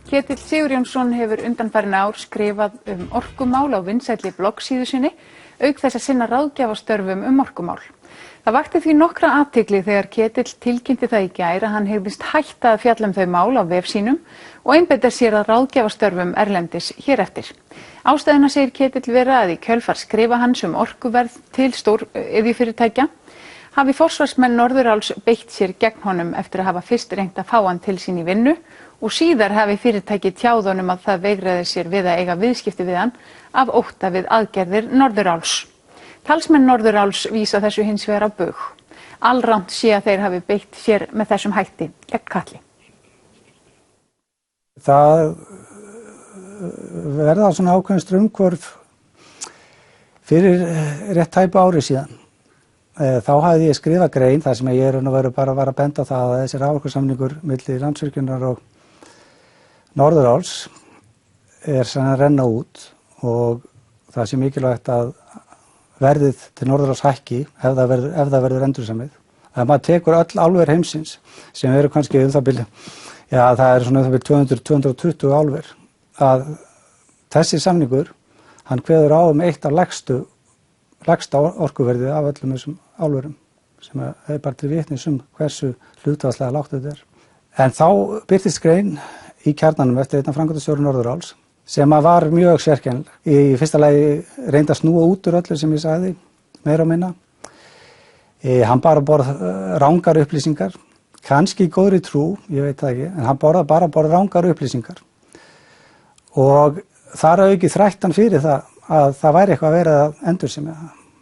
Ketill Sigurjónsson hefur undanfarin ár skrifað orkumál á vinsælli bloggsíðu sinni, auk þess að sinna ráðgjafastörfum orkumál. Það vakti því nokkra athygli þegar Ketill tilkynnti það í gær að hann hygðist hætta að fjalla þau mál á vef sínum og einbeita sér að ráðgjafastörfum erlendis hér eftir. Ástæðuna segir Ketill vera að í kjölfar skrifa hans orkuverð til stóriðjufyrirtækja hafi forsvarsmenn Norðuráls beitt sér gegn honum eftir að hafa fyrst reynt að fá hann til sín í vinnu og síðar hafi fyrirtæki tjáð honum að það veigraði sér við að eiga viðskipti við hann af ótta við aðgerðir Norðuráls. Talsmenn Norðuráls vísa þessu hins vegar á bug. Alrangt sé að þeir hafi beitt sér með þessum hætti gegn Katli. Það verða svona ákveðin straumhvörf fyrir rétt tæpu ári síðan. Þá hafði ég skrifað grein þar sem ég bara var að benda á það að þessi raforkusamningur milli Landsvirkjunar og Norðuráls senn að renna út og það sé mikilvægt að verðið til Norðuráls hækki ef það verður endursamið. Ef maður tekur öll álver heimsins sem eru kannski það er svona 200-220 álver, að þessi samningur hann kveður á eitt af lægsta orkuverði af öllum þessum álverum sem er bara til vitnis hversu hlutfallslega lágt þetta er. En þá birtist grein í Kjarnanum eftir einn af framkvæmdastjórum Norðuráls sem var mjög sérkennileg. Í fyrsta lagi reyndi að snúa út úr öllu sem ég sagði, meira og minna. Hann bara borð rangar upplýsingar, kannski í góðri trú, ég veit það ekki, en hann bara borð rangar upplýsingar. Og þar að auki þrætt hann fyrir það að það væri eitthvað verið að endursemja.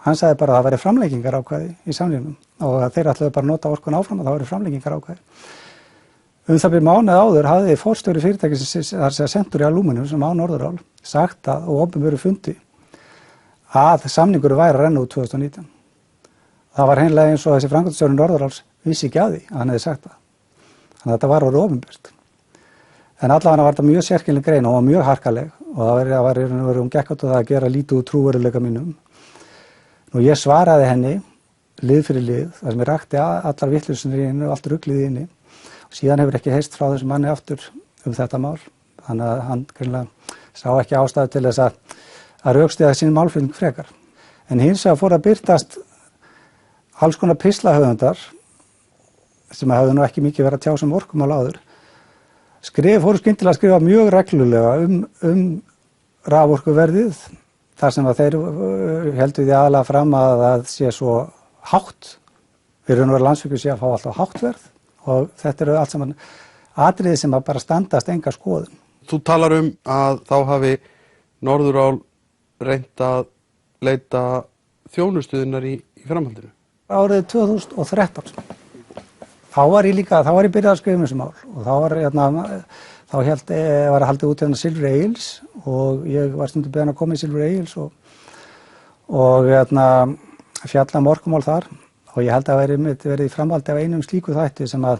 Hann sagði bara að það væri framlengingarákvæði í samningnum og að þeir ætluðu bara að nota orkuna áfram og það væri framlengingarákvæði. Það bil mánuð áður hafði forstjóri fyrirtækisins, þar sem Century Aluminum sem á Norðurál, sagt að og opinberu fundi að samningur væri að renna út 2019. Það var hreinlega eins og þessi framkvæmdastjóri Norðuráls vissi ekki að því að hann hefði sagt það. Þannig að þetta var orðið opinbert. En allavega var þetta mjög sérkennileg grein og mjög harkaleg og það var gekk út á það að gera lítið úr trúverðugleika mínum. Nú ég svaraði henni lið fyrir lið þar sem ég rakti allar vitleysur í henni og allt ruglið í henni og síðan hefur ekki heyrst frá þessum manni aftur þetta mál. Þannig að hann greinilega sá ekki ástæðu til þess að rökstyðja sín málflutning frekar. En hins vegar fór að birtast alls konar pislahöfundar sem hefðu nú ekki mikið verið að tjá sem orkumál áður. Fóru skyndilega að skrifa mjög reglulega raforkuverðið þar sem að þeir heldur því aðalega fram að það sé svo hátt. Við erum verið Landsvirkjun sé að fá alltaf hátt verð og þetta eru allt saman atriði sem að bara standast enga skoðun. Þú talar að þá hafi Norðurál reynt að leita þjónustuðinnar í framhaldinu. Árið 2013. Þá var ég byrjað að skrifa þessu mál og þá var haldið út Silfur Egils og ég var stundum beðinn að koma í Silfur Egils og fjalla orkumál þar og ég held að verið í framhaldi af einum slíku þætti sem að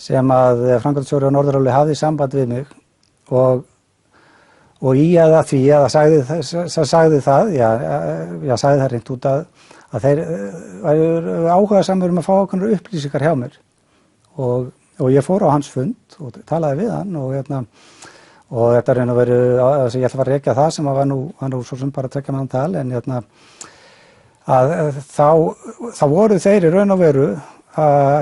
framkvæmdastjóri á Norðuráli hafði samband við mig og í eða því að sagði það reynt út að þeir væru áhugasamir að fá ákveðnar upplýsingar hjá mér og ég fór á hans fund og talaði við hann og þetta raun og veru, ég ætla að fara að rekja það sem var nú svo sem bara 2 manna tal en að þá voru þeir í raun og veru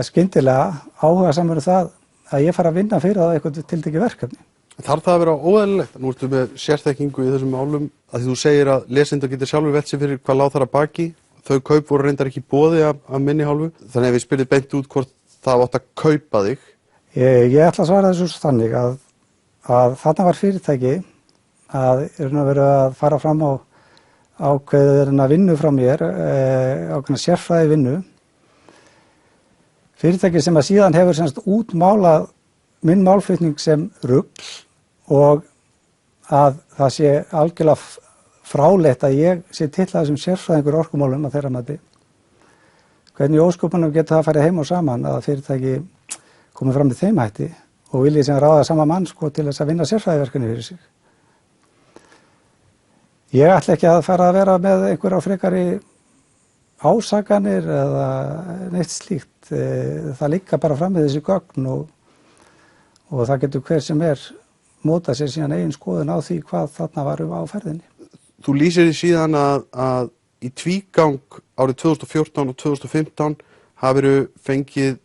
skyndilega áhugasamir það að ég fara að vinna fyrir það eitthvað tiltekið verkefni. Þarf það að vera óeðlilegt? Nú ertu með sérþekkingu í þessum málum að því þú segir að lesendur getur sjálfur velt sér fyrir hvað lá þar að baki. Þau kaup voru reyndar ekki í boði af minni hálfu. Þannig að við spilum beint út hvort það átt að kaupa þig. Ég ætla að svara þessu þannig að þarna var fyrirtæki að vera að fara fram á ákveðina vinnu frá mér, ákveðina sérfræði vinnu. Fyrirtæki sem að síðan hefur útmálað minn málflutning sem rugl og að það sé algjörlega fráleitt að ég sé titlað sem sérfræðingur orkumálum að þeirra mati. Hvernig í ósköpunum getur það að fara heim og saman að fyrirtæki komið fram með þeim hætti og vilji sem ráða sama mann til þess að vinna sérfræðiverkefni fyrir sig. Ég ætla ekki að fara að vera með einhverja frekari ásakanir eða neitt slíkt. Það liggja bara fram með þessi gögn og það getur hver sem móta sér síðan eigin skoðun á því hvað þarna var á ferðinni. Þú lýsir því síðan að í tvígang árið 2014 og 2015 hafiru fengið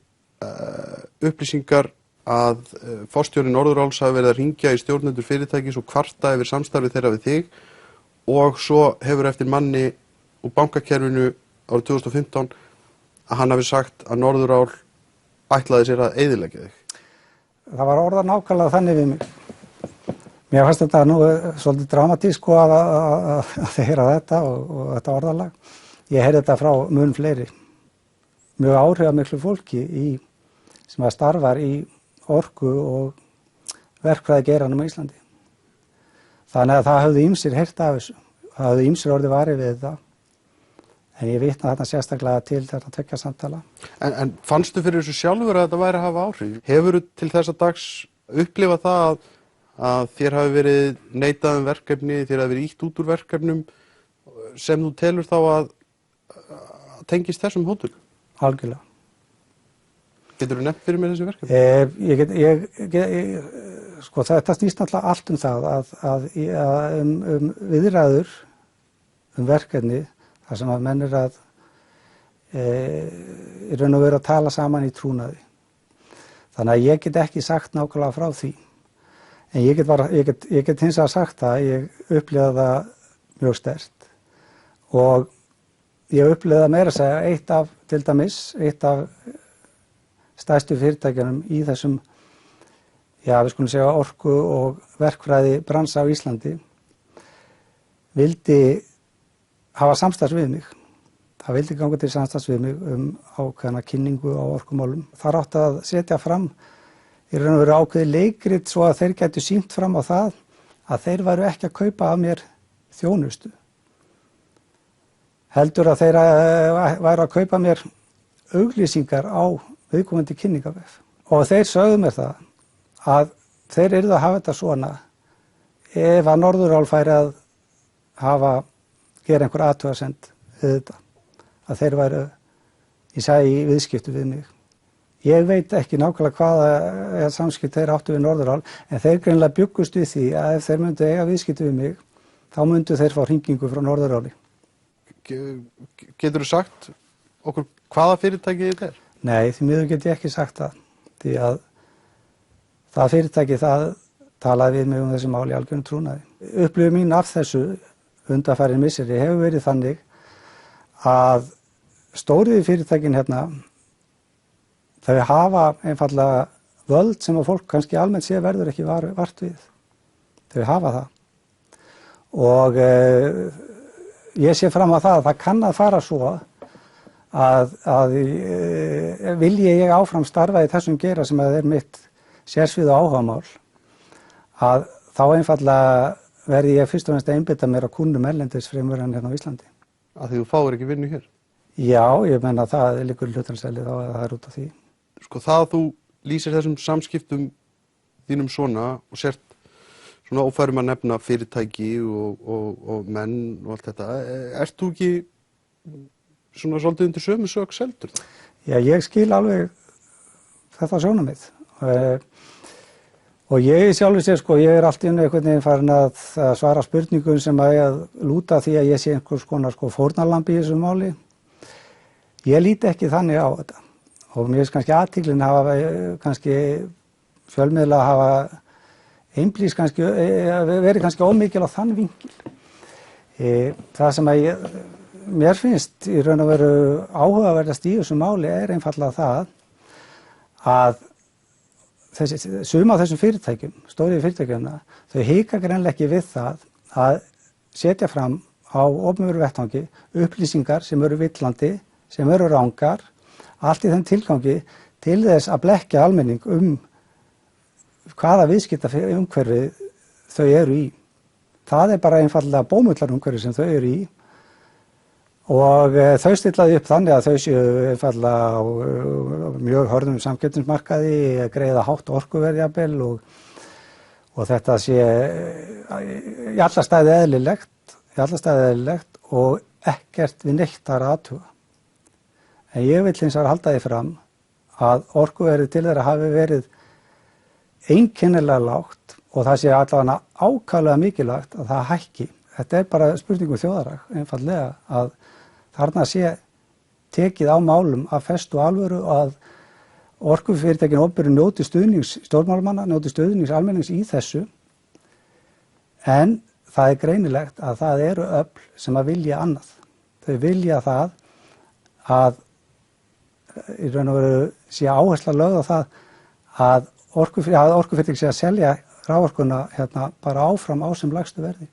upplýsingar að forstjóri Norðuráls hafi verið að hringja í stjórnendur fyrirtækis og kvarta yfir samstarfið þeirra við þig og svo hefur eftir manni úr bankakerfinu árið 2015 að hann hafi sagt að Norðurál ætlaði sér að eyðileggja þig. Það var orðað nákvæmlega þannig við mig. Mér fannst þetta nú svolítið dramatískt sko að heyra þetta og þetta orðalag. Ég heyrði þetta frá mun fleiri, mjög áhrifamiklu fólki sem að starfar í orku og verkfræðigeiranum á Íslandi. Þannig að það höfðu ýmsir heyrt af þessu, það höfðu ýmsir orðið varið við þetta. En ég vitna þarna sérstaklega til þetta tveggja samtala. En fannstu fyrir þessu sjálfur að þetta væri að hafa áhrif? Hefurðu til þessa dags upplifað það að þér hafi verið neitað verkefni, þér hafi verið ýtt út úr verkefnum sem þú telur þá að tengist þessum hótunum? Algjörlega. Geturðu nefnt fyrir mér þessi verkefni? Sko þetta snýst náttúrulega allt um það að viðræður verkefni þar sem að menn að í raun og veru að tala saman í trúnaði. Þannig að ég get ekki sagt nákvæmlega frá því. En ég get hins vegar sagt að ég upplifði það mjög sterkt og ég upplifði það meira að segja eitt af stærstu fyrirtækjunum í þessum, við skulum segja orku og verkfræði bransa á Íslandi vildi hafa samstarfs við mig. Það vildi ganga til samstarfs við mig ákveðna kynningu á orkumálum. Það átti að setja fram í raun og veru ákveðið leikrit svo að þeir gætu sýnt fram á það að þeir væru ekki að kaupa af mér þjónustu. Heldur að þeir væru að kaupa mér auglýsingar á viðkomandi kynningavef. Og þeir sögðu mér það að þeir yrðu að hafa þetta svona ef að Norðurál færi að gera einhver athugasemd við þetta. Að þeir væru í viðskipti við mig. Ég veit ekki nákvæmlega hvaða samskipt þeir áttu við Norðurál, en þeir greinilega bjuggust við því að ef þeir myndu eiga viðskipti við mig, þá myndu þeir fá hringingu frá Norðuráli. Geturðu sagt okkur hvaða fyrirtæki þetta er? Nei, því miður get ég ekki sagt það, því að það fyrirtæki það talaði við mig þessi mál í algjörnum trúnaði. Upplifun mín af þessu undanfarin misseri hefur verið þannig að stóriði fyrirtækin hérna þau hafa einfallega völd sem að fólk kannski almennt sé verður ekki vart við. Þau hafa það. Og ég sé fram á það kann að fara svo að vilji ég áfram starfa í þessum geira sem að er mitt sérsvið og áhugamál, að þá einfallega verði ég fyrst og fremst að einbeita mér á kúnnum erlendis fremur en hérna á Íslandi. Að því þú fáir ekki vinnu hér? Já, ég menna það liggur í hlutans-eðli þá að það er út af því. Sko það að þú lýsir þessum samskiptum þínum svona og sért svona ófærum að nefna fyrirtæki og menn og allt þetta, ert þú ekki svona svolítið undir sömu sök seldur? Já, ég skil alveg þetta sjónarmið og ég sjálfur sér sko, ég allt í einu einhvern veginn farin að svara spurningum sem að lúta því að ég sé einhvers konar sko fórnarlambi í þessu máli. Ég líti ekki þannig á þetta. Og mér finnst kannski athyglinni hafa kannski fjölmiðla hafa einblís kannski verið kannski ómikil á þann vinkil. Það sem að mér finnst í raun og veru áhugaverðast í þessu máli er einfallega það að sum af þessum fyrirtækjum, stóriði fyrirtækjumna, þau hika greinilega ekki við það að setja fram á opinberum vettvangi upplýsingar sem eru villandi, sem eru rangar, allt í þeim tilgangi til þess að blekkja almenning hvaða viðskiptaumhverfi þau eru í. Það er bara einfallega bómullarumhverfi sem þau eru í og þau stillaði upp þannig að þau séu einfallega á mjög hörðum samkeppnismarkaði, greiða hátt orkuverð jafnvel og þetta sé í alla staði eðlilegt og ekkert við neitt þar að athuga. En ég vil hins vegar halda því fram að orkuverðið til þeirra hafi verið einkennilega lágt og það sé allavega ákaflega mikilvægt að það hækki. Þetta bara spurningu þjóðarhag, einfaldlega, að þarna sé tekið á málum af festu og alvöru og að orkufyrirtækin opinberu njóti stuðnings stjórnmálamanna, njóti stuðnings almennings í þessu, en það greinilegt að það eru öfl sem að vilja annað. Þau vilja það að í raun og veru sé áhersla lögð á það að orkufyrirtæki sé að selja raforkuna bara áfram á sem lægstu verði.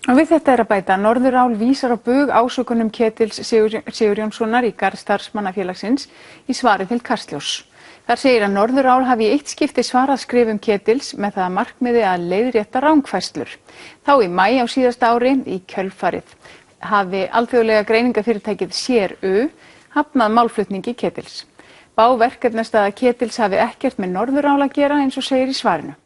Og við þetta að bæta, Norðurál vísar á bug ásökunum Ketils Sigurjónssonar í garð starfsmannafélagsins í svari til Kastljós. Þar segir að Norðurál hafi í eitt skipti svarað skrifum Ketils með það að markmiði að leiðrétta rangfærslur. Þá í maí á síðasta ári, í kjölfarið, hafi alþjóðlega greiningafyrirtækið CRU hafnað málflutningi Ketils. Verkefnastaða Ketils hafi ekkert með Norðurál að gera eins og segir í svarinu.